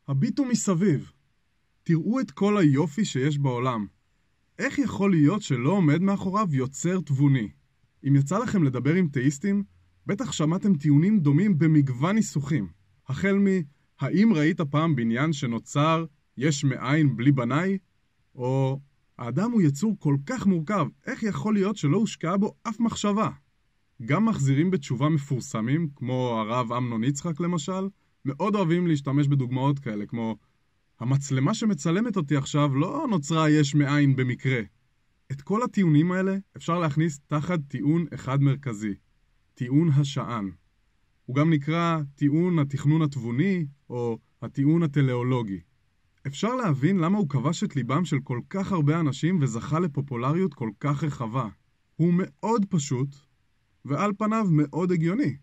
הביטו מסביב. תראו את כל היופי שיש בעולם. איך יכול להיות שלא עומד מאחוריו יוצר תבוני? אם יצא לכם לדבר עם תאיסטים, בטח שמעתם טיעונים דומים במגוון ניסוחים. החל האם ראית פעם בניין שנוצר יש מאין בלי בנאי? או האדם הוא יצור כל כך מורכב, איך יכול להיות שלא הושקעה בו אף מחשבה? גם מחזירים בתשובה מפורסמים, כמו הרב אמנון יצחק למשל, מאוד אוהבים להשתמש בדוגמאות כאלה, כמו המצלמה שמצלמת אותי עכשיו לא נוצרה יש מאין במקרה. את כל הטיעונים האלה אפשר להכניס תחת טיעון אחד מרכזי, טיעון השען. הוא גם נקרא טיעון התכנון התבוני או הטיעון הטלאולוגי. אפשר להבין למה הוא כבש את ליבם של כל כך הרבה אנשים וזכה לפופולריות כל כך רחבה. הוא מאוד פשוט ועל פניו מאוד הגיוני.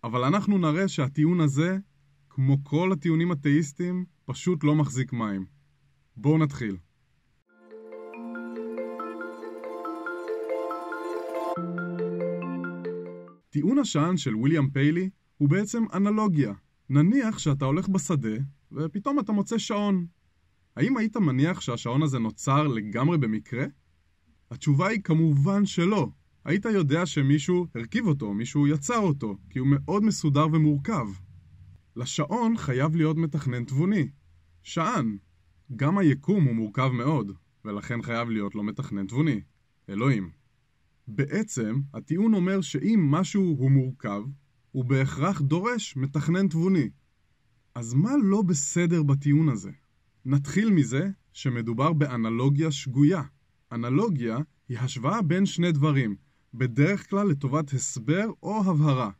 אבל אנחנו נראה שהטיעון הזה, כמו כל הטיעונים התאיסטיים, פשוט לא מחזיק מים. בואו נתחיל. טיעון השען של ויליאם פיילי הוא בעצם אנלוגיה. נניח שאתה הולך בשדה ופתאום אתה מוצא שעון. האם היית מניח שהשעון הזה נוצר לגמרי במקרה? התשובה היא כמובן שלא. היית יודע שמישהו הרכיב אותו, מישהו יצר אותו, כי הוא מאוד מסודר ומורכב. לשעון חייב להיות מתכנן תבוני. שען. גם היקום הוא מורכב מאוד, ולכן חייב להיות לו מתכנן תבוני. אלוהים. בעצם, הטיעון אומר שאם משהו הוא מורכב, הוא בהכרח דורש מתכנן תבוני. אז מה לא בסדר בטיעון הזה? נתחיל מזה שמדובר באנלוגיה שגויה. אנלוגיה היא השוואה בין שני דברים, בדרך כלל לטובת הסבר או הבהרה.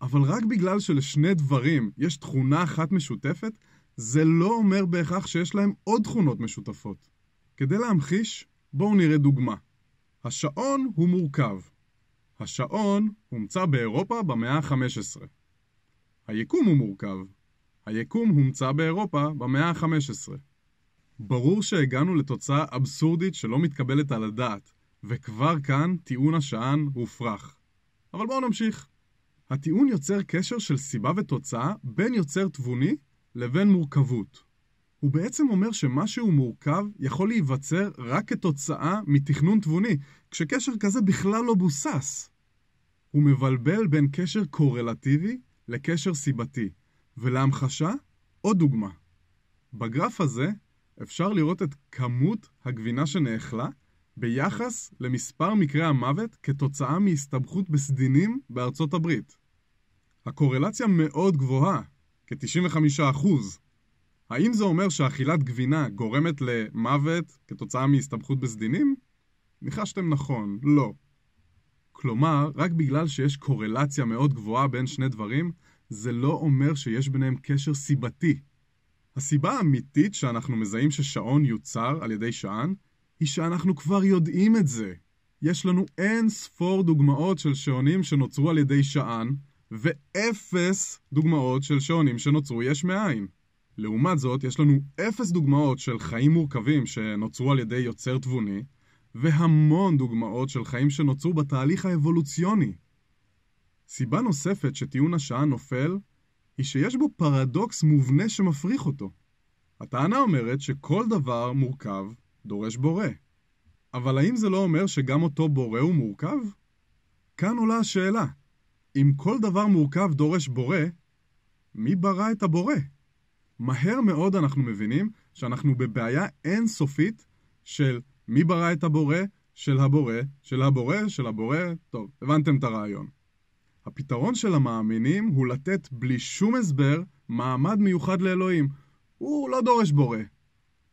אבל רק בגלל שלשני דברים יש תכונה אחת משותפת, זה לא אומר בהכרח שיש להם עוד תכונות משותפות. כדי להמחיש, בואו נראה דוגמה. השעון הוא מורכב. השעון הומצא באירופה במאה ה-15. היקום הוא מורכב. היקום הומצא באירופה במאה ה-15. ברור שהגענו לתוצאה אבסורדית שלא מתקבלת על הדעת, וכבר כאן טיעון השען הופרך. אבל בואו נמשיך. הטיעון יוצר קשר של סיבה ותוצאה בין יוצר תבוני לבין מורכבות. הוא בעצם אומר שמשהו מורכב יכול להיווצר רק כתוצאה מתכנון תבוני, כשקשר כזה בכלל לא בוסס. הוא מבלבל בין קשר קורלטיבי לקשר סיבתי, ולהמחשה עוד דוגמה. בגרף הזה אפשר לראות את כמות הגבינה שנאכלה ביחס למספר מקרי המוות כתוצאה מהסתבכות בסדינים בארצות הברית. הקורלציה מאוד גבוהה, כ-95%. האם זה אומר שאכילת גבינה גורמת למוות כתוצאה מהסתבכות בסדינים? ניחשתם נכון, לא. כלומר, רק בגלל שיש קורלציה מאוד גבוהה בין שני דברים, זה לא אומר שיש ביניהם קשר סיבתי. הסיבה האמיתית שאנחנו מזהים ששעון יוצר על ידי שען, היא שאנחנו כבר יודעים את זה. יש לנו אין ספור דוגמאות של שעונים שנוצרו על ידי שען, ואפס דוגמאות של שעונים שנוצרו יש מאין. לעומת זאת, יש לנו 0 דוגמאות של חיים מורכבים שנוצרו על ידי יוצר תבוני, והמון דוגמאות של חיים שנוצרו בתהליך האבולוציוני. סיבה נוספת שטיעון השען נופל, היא שיש בו פרדוקס מובנה שמפריך אותו. הטענה אומרת שכל דבר מורכב דורש בורא. אבל האם זה לא אומר שגם אותו בורא הוא מורכב? כאן עולה השאלה. אם כל דבר מורכב דורש בורא, מי ברא את הבורא? מהר מאוד אנחנו מבינים שאנחנו בבעיה אינסופית של מי ברא את הבורא, של הבורא, של הבורא, של הבורא. טוב, הבנתם את הרעיון. הפתרון של המאמינים הוא לתת בלי שום הסבר מעמד מיוחד לאלוהים. הוא לא דורש בורא.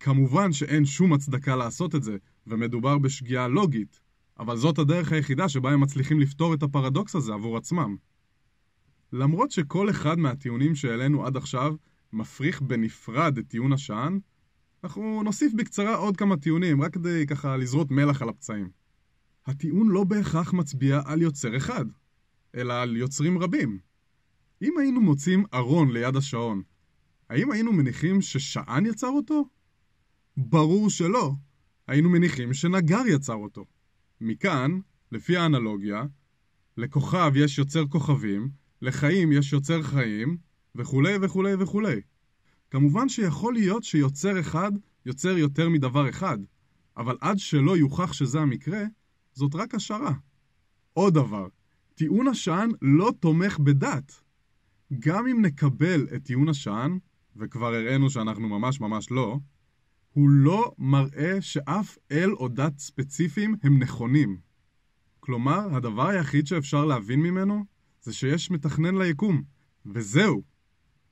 כמובן שאין שום הצדקה לעשות את זה, ומדובר בשגיאה לוגית, אבל זאת הדרך היחידה שבה הם מצליחים לפתור את הפרדוקס הזה עבור עצמם. למרות שכל אחד מהטיעונים שהעלינו עד עכשיו מפריך בנפרד את טיעון השען, אנחנו נוסיף בקצרה עוד כמה טיעונים, רק כדי ככה לזרות מלח על הפצעים. הטיעון לא בהכרח מצביע על יוצר אחד, אלא על יוצרים רבים. אם היינו מוצאים ארון ליד השעון, האם היינו מניחים ששען יצר אותו? ברור שלא. היינו מניחים שנגר יצר אותו. מכאן, לפי האנלוגיה, לכוכב יש יוצר כוכבים, לחיים יש יוצר חיים, וכו' וכו' וכו'. כמובן שיכול להיות שיוצר אחד יוצר יותר מדבר אחד, אבל עד שלא יוכח שזה המקרה, זאת רק השערה. עוד דבר, טיעון השען לא תומך בדת. גם אם נקבל את טיעון השען, וכבר הראינו שאנחנו ממש לא, הוא לא מראה שאף אל או דת ספציפיים הם נכונים. כלומר, הדבר היחיד שאפשר להבין ממנו זה שיש מתכנן ליקום, וזהו.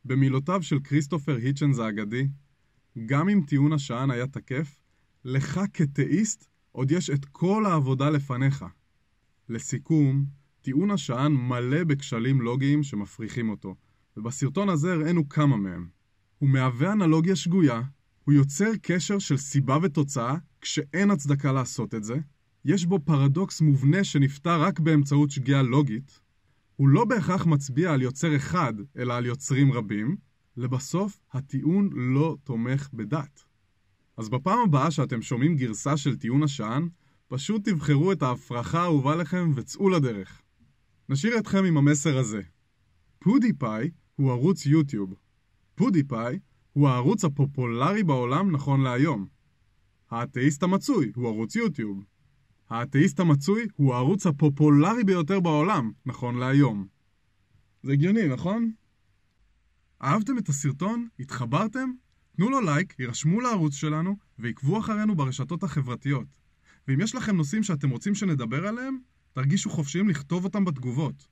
במילותיו של כריסטופר היצ'נס האגדי, גם אם טיעון השען היה תקף, לך כתאיסט עוד יש את כל העבודה לפניך. לסיכום, טיעון השען מלא בכשלים לוגיים שמפריחים אותו, ובסרטון הזה הראינו כמה מהם. הוא מהווה אנלוגיה שגויה, הוא יוצר קשר של סיבה ותוצאה כשאין הצדקה לעשות את זה, יש בו פרדוקס מובנה שנפתר רק באמצעות שגיאה לוגית, הוא לא בהכרח מצביע על יוצר אחד, אלא על יוצרים רבים, לבסוף הטיעון לא תומך בדת. אז בפעם הבאה שאתם שומעים גרסה של טיעון השען, פשוט תבחרו את ההפרחה האהובה לכם וצאו לדרך. נשאיר אתכם עם המסר הזה. PewDiePie הוא ערוץ יוטיוב. PewDiePie הוא הערוץ הפופולרי בעולם נכון להיום. האתאיסט המצוי הוא ערוץ יוטיוב. האתאיסט המצוי הוא הערוץ הפופולרי ביותר בעולם נכון להיום. זה הגיוני, נכון? אהבתם את הסרטון? התחברתם? תנו לו לייק, יירשמו לערוץ שלנו ועקבו אחרינו ברשתות החברתיות. ואם יש לכם נושאים שאתם רוצים שנדבר עליהם, תרגישו חופשיים לכתוב אותם בתגובות.